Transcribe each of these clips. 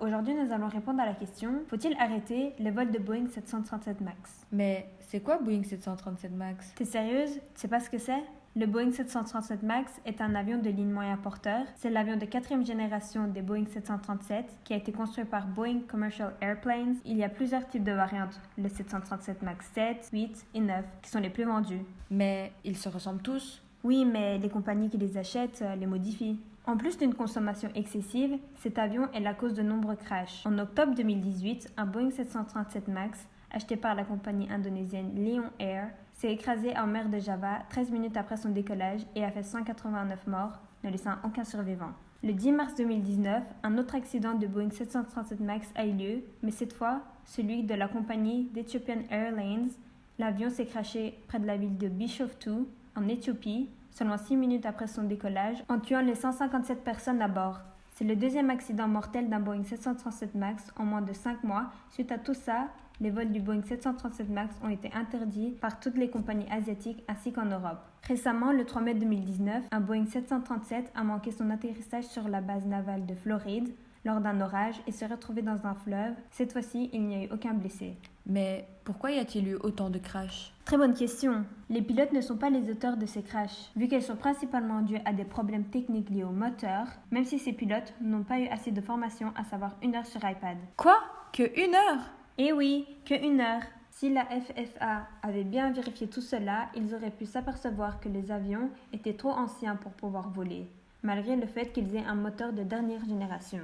aujourd'hui nous allons répondre à la question: faut-il arrêter les vols de Boeing 737 MAX? Mais c'est quoi Boeing 737 MAX? T'es sérieuse? Tu sais pas ce que c'est? Le Boeing 737 MAX est un avion de ligne moyen porteur. C'est l'avion de 4e génération des Boeing 737 qui a été construit par Boeing Commercial Airplanes. Il y a plusieurs types de variantes, le 737 MAX 7, 8 et 9, qui sont les plus vendus. Mais ils se ressemblent tous? Oui, mais les compagnies qui les achètent les modifient. En plus d'une consommation excessive, cet avion est la cause de nombreux crashs. En octobre 2018, un Boeing 737 MAX, acheté par la compagnie indonésienne Lion Air, s'est écrasé en mer de Java 13 minutes après son décollage et a fait 189 morts, ne laissant aucun survivant. Le 10 mars 2019, un autre accident de Boeing 737 MAX a eu lieu, mais cette fois, celui de la compagnie d'Ethiopian Airlines. L'avion s'est crashé près de la ville de Bishoftu, en Éthiopie, seulement 6 minutes après son décollage, en tuant les 157 personnes à bord. C'est le deuxième accident mortel d'un Boeing 737 MAX en moins de 5 mois. Suite à tout ça, les vols du Boeing 737 MAX ont été interdits par toutes les compagnies asiatiques ainsi qu'en Europe. Récemment, le 3 mai 2019, un Boeing 737 a manqué son atterrissage sur la base navale de Floride lors d'un orage et s'est retrouvé dans un fleuve. Cette fois-ci, il n'y a eu aucun blessé. Mais pourquoi y a-t-il eu autant de crashs? Très bonne question. Les pilotes ne sont pas les auteurs de ces crashs, vu qu'elles sont principalement dues à des problèmes techniques liés au moteur, même si ces pilotes n'ont pas eu assez de formation, à savoir 1 heure sur iPad. Quoi? Que 1 heure? Eh oui, que 1 heure. Si la FFA avait bien vérifié tout cela, ils auraient pu s'apercevoir que les avions étaient trop anciens pour pouvoir voler, malgré le fait qu'ils aient un moteur de dernière génération.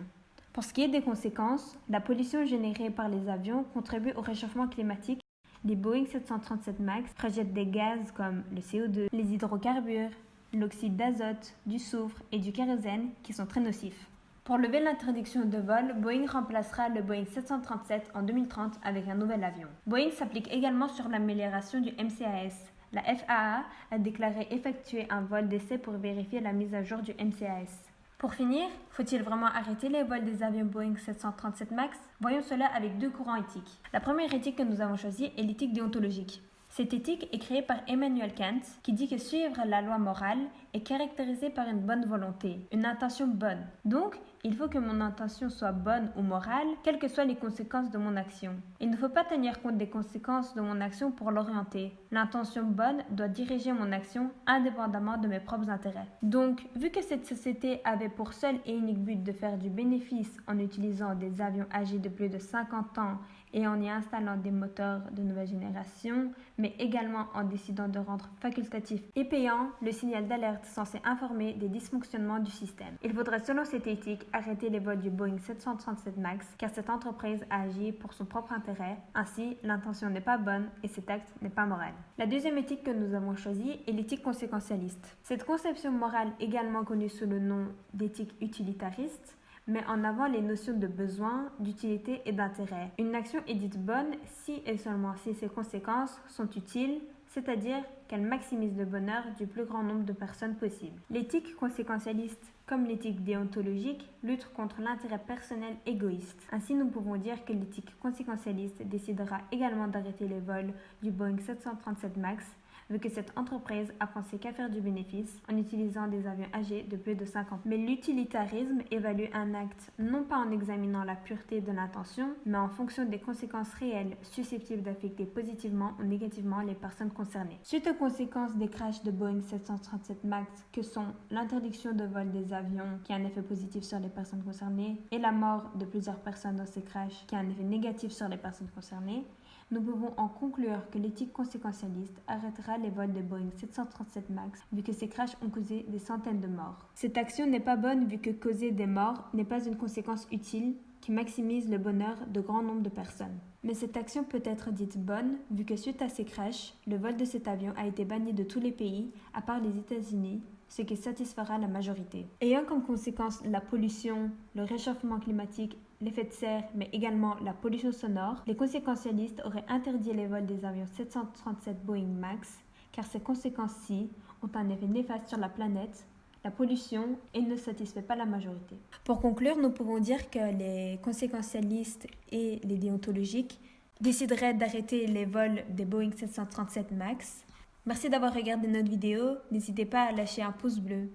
Pour ce qui est des conséquences, la pollution générée par les avions contribue au réchauffement climatique. Les Boeing 737 MAX rejettent des gaz comme le CO2, les hydrocarbures, l'oxyde d'azote, du soufre et du kérosène qui sont très nocifs. Pour lever l'interdiction de vol, Boeing remplacera le Boeing 737 en 2030 avec un nouvel avion. Boeing s'applique également sur l'amélioration du MCAS. La FAA a déclaré effectuer un vol d'essai pour vérifier la mise à jour du MCAS. Pour finir, faut-il vraiment arrêter les vols des avions Boeing 737 MAX? Voyons cela avec 2 courants éthiques. La première éthique que nous avons choisie est l'éthique déontologique. Cette éthique est créée par Emmanuel Kant, qui dit que suivre la loi morale est caractérisé par une bonne volonté, une intention bonne. Donc, il faut que mon intention soit bonne ou morale, quelles que soient les conséquences de mon action. Il ne faut pas tenir compte des conséquences de mon action pour l'orienter. L'intention bonne doit diriger mon action indépendamment de mes propres intérêts. Donc, vu que cette société avait pour seul et unique but de faire du bénéfice en utilisant des avions âgés de plus de 50 ans et en y installant des moteurs de nouvelle génération, mais également en décidant de rendre facultatif et payant le signal d'alerte censé informer des dysfonctionnements du système. Il faudrait, selon cette éthique, arrêter les vols du Boeing 737 MAX car cette entreprise a agi pour son propre intérêt. Ainsi, l'intention n'est pas bonne et cet acte n'est pas moral. La deuxième éthique que nous avons choisie est l'éthique conséquentialiste. Cette conception morale, également connue sous le nom d'éthique utilitariste, met en avant les notions de besoin, d'utilité et d'intérêt. Une action est dite bonne si et seulement si ses conséquences sont utiles, c'est-à-dire qu'elle maximise le bonheur du plus grand nombre de personnes possible. L'éthique conséquentialiste, comme l'éthique déontologique, lutte contre l'intérêt personnel égoïste. Ainsi, nous pouvons dire que l'éthique conséquentialiste décidera également d'arrêter les vols du Boeing 737 MAX, vu que cette entreprise a pensé qu'à faire du bénéfice en utilisant des avions âgés de plus de 50 ans. Mais l'utilitarisme évalue un acte non pas en examinant la pureté de l'intention, mais en fonction des conséquences réelles susceptibles d'affecter positivement ou négativement les personnes concernées. Suite aux conséquences des crashs de Boeing 737 MAX, que sont l'interdiction de vol des avions qui a un effet positif sur les personnes concernées et la mort de plusieurs personnes dans ces crashs qui a un effet négatif sur les personnes concernées, nous pouvons en conclure que l'éthique conséquentialiste arrêtera les vols de Boeing 737 MAX vu que ces crashs ont causé des centaines de morts. Cette action n'est pas bonne vu que causer des morts n'est pas une conséquence utile qui maximise le bonheur de grand nombre de personnes. Mais cette action peut être dite bonne vu que suite à ces crashs, le vol de cet avion a été banni de tous les pays à part les États-Unis, ce qui satisfera la majorité. Ayant comme conséquence la pollution, le réchauffement climatique, l'effet de serre, mais également la pollution sonore, les conséquentialistes auraient interdit les vols des avions 737 Boeing MAX, car ces conséquences-ci ont un effet néfaste sur la planète, la pollution et ne satisfait pas la majorité. Pour conclure, nous pouvons dire que les conséquentialistes et les déontologiques décideraient d'arrêter les vols des Boeing 737 MAX. Merci d'avoir regardé notre vidéo. N'hésitez pas à lâcher un pouce bleu.